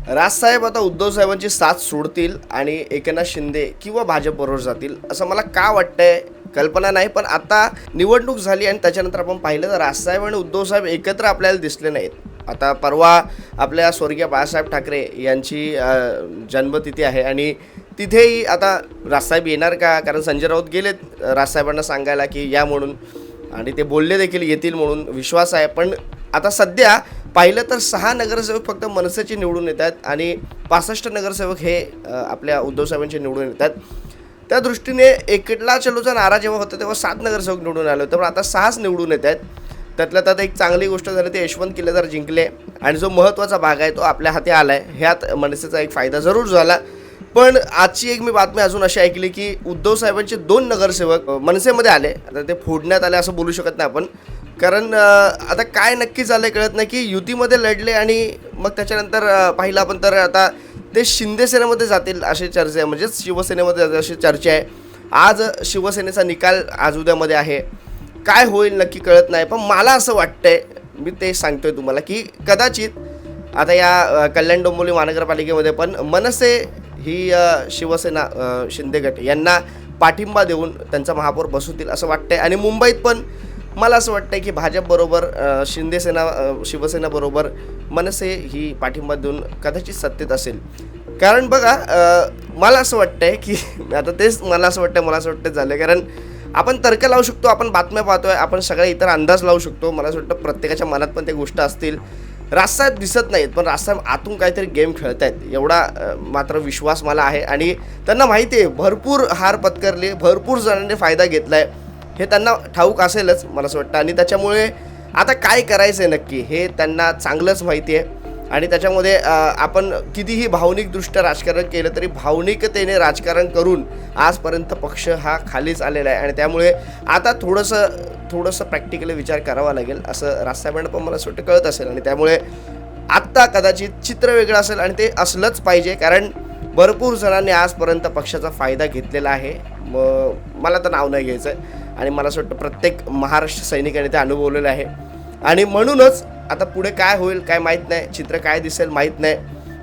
राजसाहेब आता उद्धव साहेबांची साथ सोडतील आणि एकनाथ शिंदे किंवा भाजपबरोबर जातील असं मला का वाटतंय कल्पना नाही. पण आता निवडणूक झाली आणि त्याच्यानंतर आपण पाहिलं तर राजसाहेब आणि उद्धव साहेब एकत्र आपल्याला दिसले नाहीत. आता परवा आपल्या स्वर्गीय बाळासाहेब ठाकरे यांची जन्मतिथी आहे आणि तिथेही आता राजसाहेब येणार का, कारण संजय राऊत गेलेत राजसाहेबांना सांगायला की या म्हणून, आणि ते बोलले देखील येतील म्हणून विश्वास आहे. पण आता सध्या पाहिलं तर 6 नगरसेवक फक्त मनसेचे निवडून येत आहेत आणि 65 नगरसेवक हे आपल्या उद्धव साहेबांचे निवडून येतात. त्या दृष्टीने एकला चलोचा नारा जेव्हा होता तेव्हा 7 नगरसेवक निवडून आले होते, पण आता 6च निवडून येत आहेत. त्यातल्या त्यात एक चांगली गोष्ट झाली ते यशवंत किल्लेदार जिंकले आणि जो महत्त्वाचा भाग आहे तो आपल्या हाती आला आहे. ह्यात मनसेचा एक फायदा जरूर झाला. पण आजची एक मी बातमी अजून अशी ऐकली की उद्धव साहेबांचे 2 नगरसेवक मनसेमध्ये आले. आता ते फोडण्यात आले असं बोलू शकत नाही आपण, कारण आता काय नक्की झालं कळत नाही की युतीमध्ये लढले आणि मग त्याच्यानंतर पाहिलं आपण तर आता ते शिंदे सेनेमध्ये जातील अशी चर्चा आहे, म्हणजेच शिवसेनेमध्ये जातील अशी चर्चा आहे. आज शिवसेनेचा निकाल आज उद्यामध्ये आहे, काय होईल नक्की कळत नाही. पण मला असं वाटतंय, मी ते सांगतोय तुम्हाला की कदाचित आता या कल्याण डोंबिवली महानगरपालिकेमध्ये पण मनसे ही शिवसेना शिंदे गट यांना पाठिंबा देऊन त्यांचा महापौर बसवतील असं वाटतंय. आणि मुंबईत पण मला असं वाटतंय की भाजपबरोबर शिवसेनाबरोबर मनसे ही पाठिंबा देऊन कदाचित सत्तेत असेल. कारण बघा मला असं वाटतंय की आता तेच मला असं वाटतं झालं, कारण आपण तर्क लावू शकतो, आपण बातम्या पाहतोय, आपण सगळे इतर अंदाज लावू शकतो. मला असं वाटतं प्रत्येकाच्या मनात पण ते गोष्ट असतील. राजसाहेब दिसत नाहीत पण राजसाहेब आतून काहीतरी गेम खेळत आहेत एवढा मात्र विश्वास मला आहे. आणि त्यांना माहिती आहे भरपूर हार पत्करली, भरपूर जणांनी फायदा घेतला आहे, हे त्यांना ठाऊक असेलच मला असं वाटतं. आणि त्याच्यामुळे आता काय करायचं आहे नक्की हे त्यांना चांगलंच माहिती आहे. आणि त्याच्यामध्ये आपण कितीही भावनिकदृष्ट्या राजकारण केलं तरी भावनिकतेने राजकारण करून आजपर्यंत पक्ष हा खालीच आलेला आहे. आणि त्यामुळे आता थोडंसं प्रॅक्टिकली विचार करावा लागेल असं राजसाहेबांना पण मला असं वाटतं कळत असेल. आणि त्यामुळे आत्ता कदाचित चित्र वेगळं असेल आणि ते असलंच पाहिजे, कारण भरपूर जणांनी आजपर्यंत पक्षाचा फायदा घेतलेला आहे. मला तर नाव नाही घ्यायचं आहे आणि मला असं वाटतं प्रत्येक महाराष्ट्र सैनिकाने ते अनुभवलेलं आहे. आणि म्हणूनच आता पुढे काय होईल काय माहीत नाही, चित्र काय दिसेल माहीत नाही.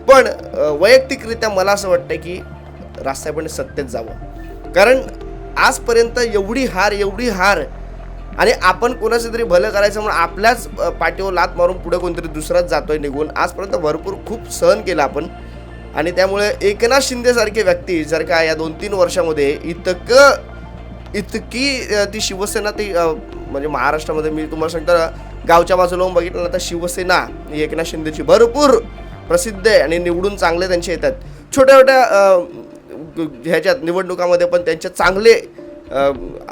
पण वैयक्तिकरित्या मला असं वाटतं की राजसाहेबांनी सत्तेत जावं, कारण आजपर्यंत एवढी हार आणि आपण कोणाचं तरी भलं करायचं म्हणून आपल्याच पाठीवर लात मारून पुढे कोणतरी दुसराच जातोय निघून. आजपर्यंत भरपूर खूप सहन केलं आपण. आणि त्यामुळे एकनाथ शिंदेसारखी व्यक्ती जर का या 2-3 वर्षामध्ये इतकी ती शिवसेना ती म्हणजे महाराष्ट्रामध्ये मी तुम्हाला सांगतो गावच्या बाजूला बघितलं ना तर शिवसेना ही एकनाथ शिंदेची भरपूर प्रसिद्ध आहे आणि निवडून चांगले त्यांचे येतात. छोट्या ह्याच्यात निवडणुकामध्ये पण त्यांचे चांगले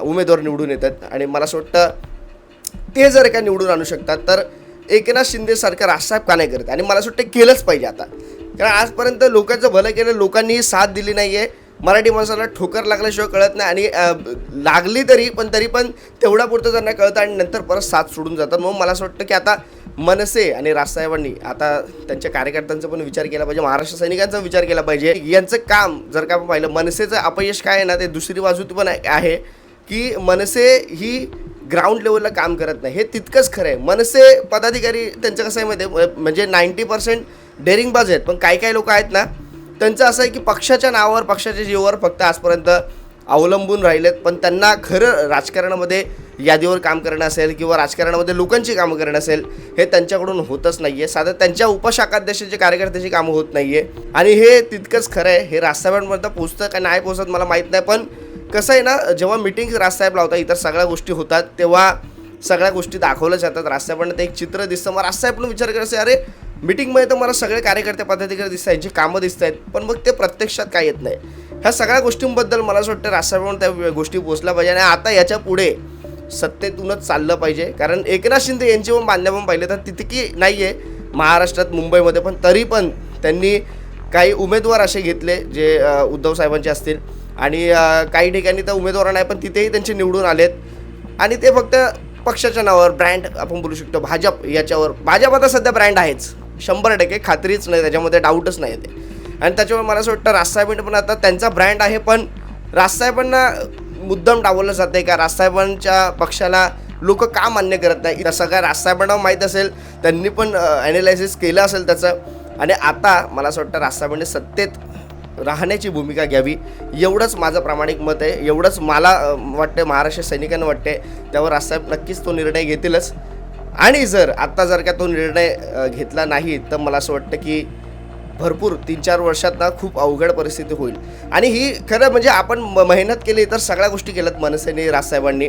उमेदवार निवडून येतात. आणि मला असं वाटतं ते जर का निवडून आणू शकतात तर एकनाथ शिंदेसारखं राजसाहेब का नाही करत. आणि मला असं वाटतं केलंच पाहिजे आता, कारण आजपर्यंत लोकांचं भलं केलं, लोकांनी साथ दिली नाही आहे. मराठी माणसाला ठोकर लागल्याशिवाय कळत नाही आणि लागली तरी पण तेवढा पुरतं त्यांना कळतं आणि नंतर परत साथ सोडून जातात. मग मला असं वाटतं की आता मनसे आणि राजसाहेबांनी आता त्यांच्या कार्यकर्त्यांचा पण विचार केला पाहिजे, महाराष्ट्र सैनिकांचा विचार केला पाहिजे. यांचं काम जर का आपण पाहिलं, मनसेचं अपयश काय आहे ना ते दुसरी बाजू पण आहे की मनसे ही ग्राउंड लेवलला काम करत नाही, हे तितकंच खरं आहे. मनसे पदाधिकारी त्यांचं कसं आहे माहिती म्हणजे 90% डेअरिंगबाज आहेत, पण काही लोक आहेत ना त्यांचं असं आहे की पक्षाच्या नावावर पक्षाच्या जीवावर फक्त आजपर्यंत अवलंबून राहिलेत. पण त्यांना खरं राजकारणामध्ये यादीवर काम करणं असेल किंवा राजकारणामध्ये लोकांची कामं करणं असेल हे त्यांच्याकडून होतच नाही आहे. साधं त्यांच्या उपशाखाध्यक्षाचे कार्यकर्त्याची कामं होत नाही आहे. आणि हे तितकंच खरं आहे. हे राजसाहेबांपर्यंत पोचतं का नाही पोचत मला माहीत नाही. पण कसं आहे ना, जेव्हा मीटिंग राजसाहेब लावतात इतर सगळ्या गोष्टी होतात तेव्हा सगळ्या गोष्टी दाखवल्या जातात. राजसाहेबांना ते एक चित्र दिसतं. मग राजसाहेब पण विचार करायचं अरे मीटिंगमध्ये तर मला सगळे कार्यकर्ते पदाधिकारी दिसत आहेत, यांची कामं दिसत आहेत, पण मग ते प्रत्यक्षात काय येत नाही. ह्या सगळ्या गोष्टींबद्दल मला असं वाटतं राजसाहेबांना त्या गोष्टी पोचल्या पाहिजे. आणि आता याच्या पुढे सत्तेतूनच चाललं पाहिजे, कारण एकनाथ शिंदे यांची पण बांधण्या पण पाहिले तर तितकी नाही आहे महाराष्ट्रात मुंबईमध्ये. पण तरी पण त्यांनी काही उमेदवार असे घेतले जे उद्धव साहेबांचे असतील आणि काही ठिकाणी तर उमेदवार नाही पण तिथेही त्यांचे निवडून आलेत. आणि ते फक्त पक्षाच्या नावावर ब्रँड आपण बोलू शकतो भाजप याच्यावर. भाजप आता सध्या ब्रँड आहेच 100% खात्रीच नाही, त्याच्यामध्ये डाऊटच नाही ते. आणि त्याच्यामुळे मला असं वाटतं राजसाहेबांनी पण आता त्यांचा ब्रँड आहे, पण राजसाहेबांना मुद्दाम डावललं जाते का राजसाहेबांच्या पक्षाला लोक का मान्य करत नाही. तसं काय राजसाहेबांना माहीत असेल, त्यांनी पण ॲनालायसिस केलं असेल त्याचं आणि आता मला असं वाटतं राजसाहेबांनी सत्तेत राहण्याची भूमिका घ्यावी, एवढंच माझं प्रामाणिक मत आहे. एवढंच मला वाटतं, महाराष्ट्र सैनिकांना वाटते. त्यावर राजसाहेब नक्कीच तो निर्णय घेतीलच. आणि जर का तो निर्णय घेतला नाही तर मला असं वाटतं की भरपूर 3-4 वर्षात ना खूप अवघड परिस्थिती होईल. आणि ही खरं म्हणजे आपण मेहनत केली तर सगळ्या गोष्टी केल्यात मनसेने, राजसाहेबांनी,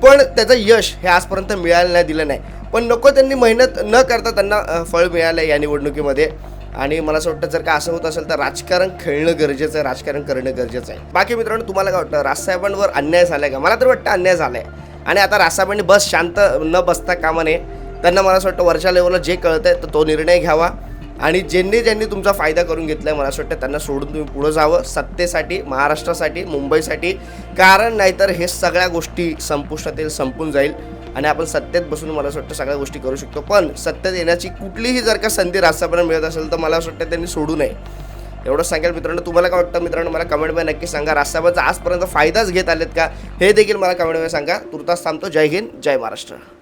पण त्याचं यश हे आजपर्यंत मिळालं नाही, दिलं नाही. पण नको त्यांनी मेहनत न करता त्यांना फळ मिळालं या निवडणुकीमध्ये. आणि मला असं वाटतं जर का असं होत असेल तर राजकारण खेळणं गरजेचं आहे, राजकारण करणं गरजेचं आहे. बाकी मित्रांनो, तुम्हाला काय वाटतं, राजसाहेबांवर अन्याय झाला आहे का? मला तर वाटतं अन्याय झाला आहे. आणि आता राजसाहेबांनी शांत न बसता कामा नये. त्यांना मला असं वाटतं वरच्या लेवलला जे कळतं आहे तर तो निर्णय घ्यावा. आणि ज्यांनी तुमचा फायदा करून घेतला आहे, मला असं वाटतं त्यांना सोडून तुम्ही पुढं जावं, सत्तेसाठी, महाराष्ट्रासाठी, मुंबईसाठी. कारण नाहीतर हे सगळ्या गोष्टी संपुष्टात येईल, संपून जाईल. आणि आपण सत्तेत बसून मला असं वाटतं सगळ्या गोष्टी करू शकतो. पण सत्तेत येण्याची कुठलीही जर का संधी राजसाहेबांना मिळत असेल तर मला असं वाटतं त्यांनी सोडू नये. एवढंच सांगेल मित्रांनो. तुम्हाला काय वाटतं मित्रांनो, मला कमेंटमध्ये नक्की सांगा. राजसाहेबांचा आजपर्यंत फायदाच घेत आलेत का, हे देखील मला कमेंटमध्ये सांगा. तुर्तास थांबतो. जय हिंद, जय महाराष्ट्र.